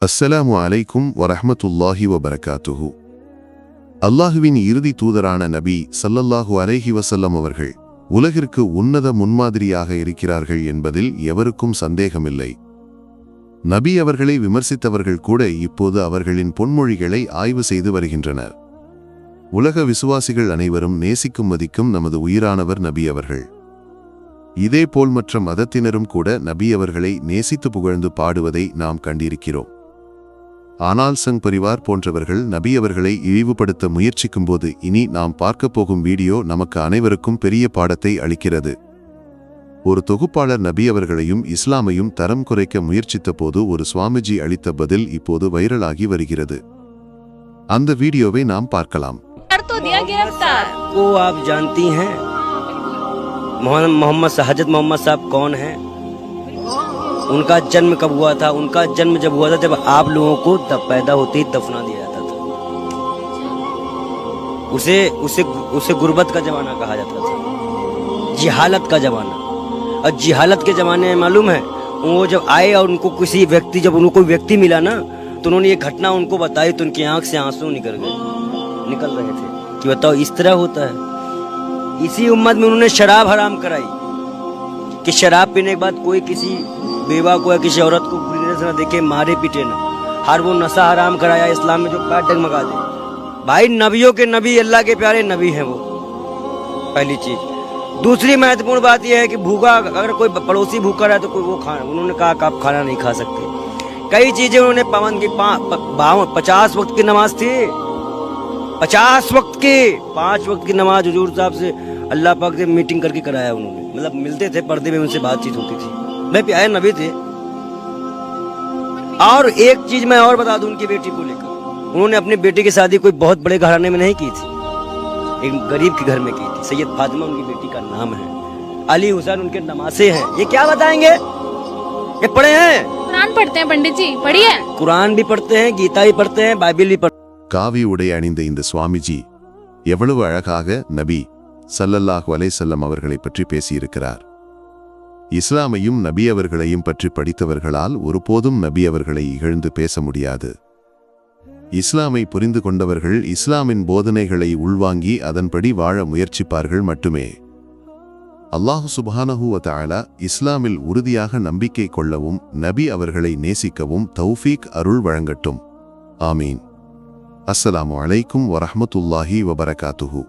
அஸ்ஸலாமு அலைக்கும் வரஹ்மத்துல்லாஹி வபரகாத்துஹு. அல்லாஹுவின் இறுதி தூதரான நபி ஸல்லல்லாஹு அலைஹி வஸல்லம் அவர்கள் உலகிற்கு உன்னத முன்மாதிரியாக இருக்கிறார்கள் என்பதில் எவருக்கும் சந்தேகமில்லை. நபி அவர்களை விமர்சித்தவர்கள் கூட இப்போது அவர்களின் பொன்மொழிகளை ஆய்வு செய்து வருகின்றனர். உலக விசுவாசிகள் அனைவரும் நேசிக்கும் மதிக்கும் நமது உயிரானவர் நபி அவர்கள். இதேபோல் மற்ற மதத்தினரும் கூட நபி அவர்களை நேசித்து புகழ்ந்து பாடுவதை நாம் கண்டிருக்கிறோம். ஆனால் சங் பரிவார் போன்றவர்கள் நபி அவர்களை இழிவுபடுத்த முயற்சிக்கும்போது இனி நாம் பார்க்க போகும் வீடியோ நமக்கு அனைவருக்கும் பெரிய பாடத்தை அளிக்கிறது. ஒரு தொகுப்பாளர் நபி அவர்களையும் இஸ்லாமையும் தரம் குறைக்க முயற்சித்த போது ஒரு சுவாமிஜி அளித்த பதில் இப்போது வைரலாகி வருகிறது. அந்த வீடியோவை நாம் பார்க்கலாம். मोहम्मद हजरत मोहम्मद साहब कौन हैं? उनका जन्म कब हुआ था? उनका जन्म जब हुआ था जब आप लोगों को पैदा होते ही दफना दिया जाता था। उसे उसे उसे गुर्बत का जमाना कहा जाता था, जिहालत का जमाना। और जिहालत के जमाने में मालूम है वो जब आए और उनको किसी व्यक्ति जब उनको व्यक्ति मिला ना तो उन्होंने ये घटना उनको बताई तो उनकी आंख से आंसू निकल रहे थे कि बताओ इस तरह होता है। इसी उम्मत में उन्होंने शराब हराम कराई कि शराब पीने के बाद कोई किसी बेवा को या किसी औरत को बुरी नजर न देखे, मारे पीटे ना। हर वो नशा हराम कराया इस्लाम में जो पैर डगमगा दे। भाई नबियों के नबी, अल्लाह के प्यारे नबी हैं वो, पहली चीज। दूसरी महत्वपूर्ण बात यह है कि भूखा अगर कोई पड़ोसी भूखा रहा तो कोई वो खाना, उन्होंने कहा कि आप खाना नहीं खा सकते। कई चीजें उन्होंने पाबंद की। 50 वक्त की नमाज थी, 50 वक्त की, 5 वक्त की नमाज हुजूर साहब से अल्लाह पाक से मीटिंग करके कराया उन्होंने। मतलब मिलते थे, पर्दे में उनसे बातचीत होती थी। मैं प्यारे नबी थे। और एक चीज मैं और बता दूं उनकी बेटी को लेकर, उन्होंने अपनी बेटी की शादी कोई बहुत बड़े घराने में नहीं की थी, एक गरीब के घर में की थी। सैयद फातिमा उनकी बेटी का नाम है, अली हुसैन उनके नमासे हैं। ये क्या बताएंगे? ये पढ़े हैं, कुरान पढ़ते हैं पंडित जी, पढ़िए। कुरान भी पढ़ते हैं, गीता भी पढ़ते हैं, बाइबिल भी पढ़ते हैं। காவி உடை அணிந்த இந்த சுவாமிஜி எவ்வளவு அழகாக நபி ஸல்லல்லாஹு அலைஹி வஸல்லம் அவர்களை பற்றி பேசியிருக்கிறார். இஸ்லாமையும் நபி அவர்களையும் பற்றி படித்தவர்களால் ஒருபோதும் நபி அவர்களை இகழ்ந்து பேச முடியாது. இஸ்லாமை புரிந்து கொண்டவர்கள் இஸ்லாமின் போதனைகளை உள்வாங்கி அதன்படி வாழ முயற்சிப்பார்கள் மட்டுமே. அல்லாஹு சுப்ஹானஹு வ தஆலா இஸ்லாமில் உறுதியாக நம்பிக்கை கொள்ளவும் நபி அவர்களை நேசிக்கவும் தௌஃபீக் அருள் வழங்கட்டும். ஆமீன். அஸ்ஸலாமு அலைக்கும் வரஹ்மத்துல்லாஹி வபரகாத்துஹு.